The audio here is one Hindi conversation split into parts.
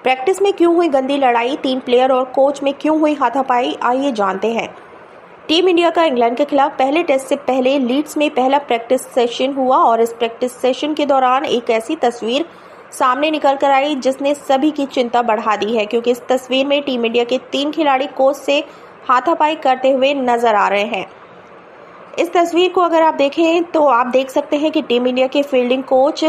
प्रैक्टिस में क्यों हुई गंदी लड़ाई, 3 प्लेयर और कोच में क्यों हुई हाथापाई, आइए जानते हैं। टीम इंडिया का इंग्लैंड के खिलाफ पहले टेस्ट से पहले लीड्स में पहला प्रैक्टिस सेशन हुआ और इस प्रैक्टिस सेशन के दौरान एक ऐसी तस्वीर सामने निकल कर आई जिसने सभी की चिंता बढ़ा दी है, क्योंकि इस तस्वीर में टीम इंडिया के 3 खिलाड़ी कोच से हाथापाई करते हुए नजर आ रहे हैं। इस तस्वीर को अगर आप देखें तो आप देख सकते हैं कि टीम इंडिया के फील्डिंग कोच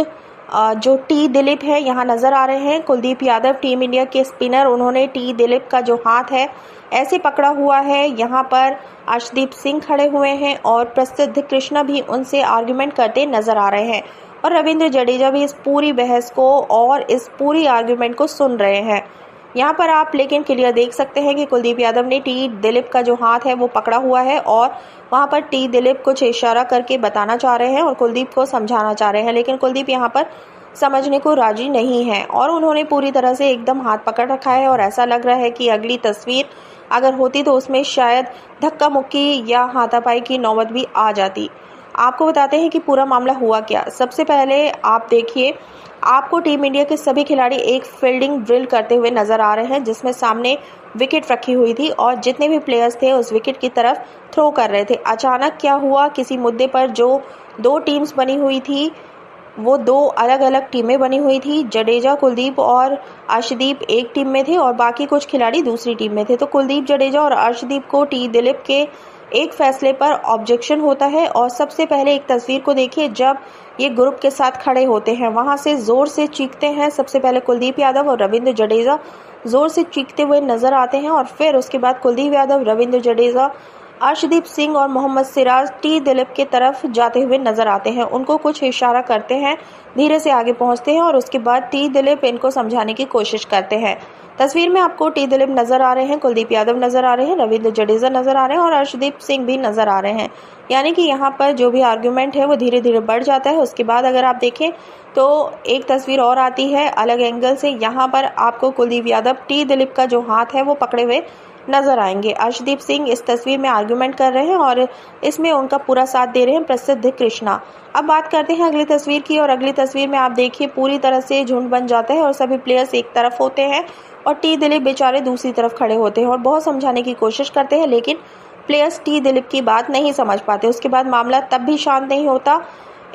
जो टी दिलीप है यहाँ नजर आ रहे हैं। कुलदीप यादव टीम इंडिया के स्पिनर, उन्होंने टी दिलीप का जो हाथ है ऐसे पकड़ा हुआ है। यहाँ पर अर्शदीप सिंह खड़े हुए हैं और प्रसिद्ध कृष्णा भी उनसे आर्ग्यूमेंट करते नजर आ रहे हैं और रविंद्र जडेजा भी इस पूरी बहस को और इस पूरी आर्ग्यूमेंट को सुन रहे हैं। यहाँ पर आप लेकिन क्लियर देख सकते हैं कि कुलदीप यादव ने टी दिलीप का जो हाथ है वो पकड़ा हुआ है और वहाँ पर टी दिलीप कुछ इशारा करके बताना चाह रहे हैं और कुलदीप को समझाना चाह रहे हैं, लेकिन कुलदीप यहाँ पर समझने को राजी नहीं है और उन्होंने पूरी तरह से एकदम हाथ पकड़ रखा है और ऐसा लग रहा है कि अगली तस्वीर अगर होती तो उसमें शायद धक्का मुक्की या हाथापाई की नौबत भी आ जाती। आपको बताते हैं कि पूरा मामला हुआ क्या। सबसे पहले आप देखिए, आपको टीम इंडिया के सभी खिलाड़ी एक फील्डिंग ड्रिल करते हुए नजर आ रहे हैं जिसमें सामने विकेट रखी हुई थी और जितने भी प्लेयर्स थे उस विकेट की तरफ थ्रो कर रहे थे। अचानक क्या हुआ, किसी मुद्दे पर जो 2 टीम्स बनी हुई थी वो 2 अलग अलग टीमें बनी हुई थी। जडेजा, कुलदीप और अर्शदीप एक टीम में थे और बाकी कुछ खिलाड़ी दूसरी टीम में थे। तो कुलदीप, जडेजा और अर्शदीप को टी दिलीप के एक फैसले पर ऑब्जेक्शन होता है और सबसे पहले एक तस्वीर को देखिए, जब ये ग्रुप के साथ खड़े होते हैं वहां से जोर से चीखते हैं। सबसे पहले कुलदीप यादव और रविंद्र जडेजा जोर से चीखते हुए नजर आते हैं और फिर उसके बाद कुलदीप यादव, रविंद्र जडेजा, अर्शदीप सिंह और मोहम्मद सिराज टी दिलीप की तरफ जाते हुए नजर आते हैं। उनको कुछ इशारा करते हैं, धीरे से आगे पहुंचते हैं और उसके बाद टी दिलीप इनको समझाने की कोशिश करते हैं। तस्वीर में आपको टी दिलीप नजर आ रहे हैं, कुलदीप यादव नजर आ रहे हैं, रविंद्र जडेजा नजर आ रहे हैं और अर्शदीप सिंह भी नजर आ रहे हैं। यानी कि यहाँ पर जो भी आर्ग्यूमेंट है वो धीरे धीरे बढ़ जाता है। उसके बाद अगर आप देखें तो एक तस्वीर और आती है अलग एंगल से। यहाँ पर आपको कुलदीप यादव टी दिलीप का जो हाथ है वो पकड़े हुए नजर आएंगे। अर्शदीप सिंह इस तस्वीर में आर्ग्यूमेंट कर रहे हैं और इसमें उनका पूरा साथ दे रहे हैं प्रसिद्ध कृष्णा। अब बात करते हैं अगली तस्वीर की और अगली तस्वीर में आप देखिए पूरी तरह से झुंड बन जाता है और सभी प्लेयर्स एक तरफ होते हैं और टी दिलीप बेचारे दूसरी तरफ खड़े होते हैं और बहुत समझाने की कोशिश करते हैं, लेकिन प्लेयर्स टी दिलीप की बात नहीं समझ पाते। उसके बाद मामला तब भी शांत नहीं होता।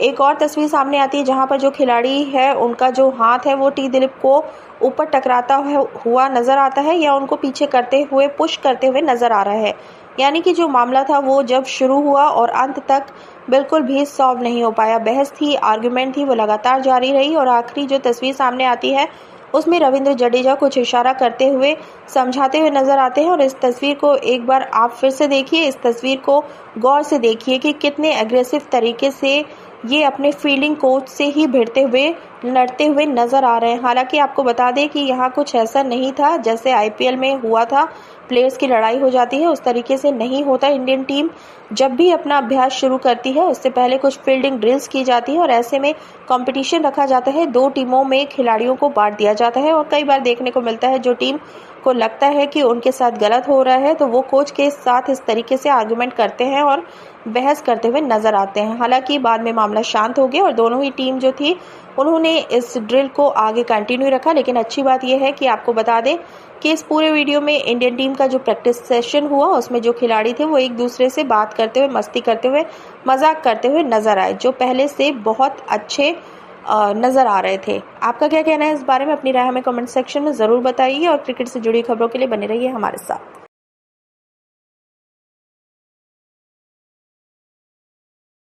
एक और तस्वीर सामने आती है जहां पर जो खिलाड़ी है उनका जो हाथ है वो टी दिलीप को ऊपर टकराता हुआ नजर आता है या उनको पीछे करते हुए पुश करते हुए नजर आ रहा है। यानी कि जो मामला था वो जब शुरू हुआ और अंत तक बिल्कुल भी सॉल्व नहीं हो पाया। बहस थी, आर्गुमेंट थी, वो लगातार जारी रही और आखिरी जो तस्वीर सामने आती है उसमें रविंद्र जडेजा कुछ इशारा करते हुए समझाते हुए नजर आते हैं और इस तस्वीर को एक बार आप फिर से देखिए, इस तस्वीर को गौर से देखिए कि कितने एग्रेसिव तरीके से ये अपने फील्डिंग कोच से ही भिड़ते हुए लड़ते हुए नजर आ रहे हैं। हालांकि आपको बता दें कि यहाँ कुछ ऐसा नहीं था जैसे आईपीएल में हुआ था, प्लेयर्स की लड़ाई हो जाती है, उस तरीके से नहीं होता। इंडियन टीम जब भी अपना अभ्यास शुरू करती है उससे पहले कुछ फील्डिंग ड्रिल्स की जाती है और ऐसे में कंपटीशन रखा जाता है। 2 टीमों में खिलाड़ियों को बांट दिया जाता है और कई बार देखने को मिलता है जो टीम को लगता है कि उनके साथ गलत हो रहा है तो वो कोच के साथ इस तरीके से आर्गुमेंट करते हैं और बहस करते हुए नजर आते हैं। हालांकि बाद में मामला शांत हो गया और दोनों ही टीम जो थी उन्होंने इस ड्रिल को आगे कंटिन्यू रखा। लेकिन अच्छी बात यह है कि आपको बता दें कि इस पूरे वीडियो में इंडियन टीम का जो प्रैक्टिस सेशन हुआ उसमें जो खिलाड़ी थे वो एक दूसरे से बात करते हुए, मस्ती करते हुए, मजाक करते हुए नजर आए, जो पहले से बहुत अच्छे नजर आ रहे थे। आपका क्या कहना है इस बारे में? अपनी राय हमें कमेंट सेक्शन में जरूर बताइए और क्रिकेट से जुड़ी खबरों के लिए बने रहिए हमारे साथ।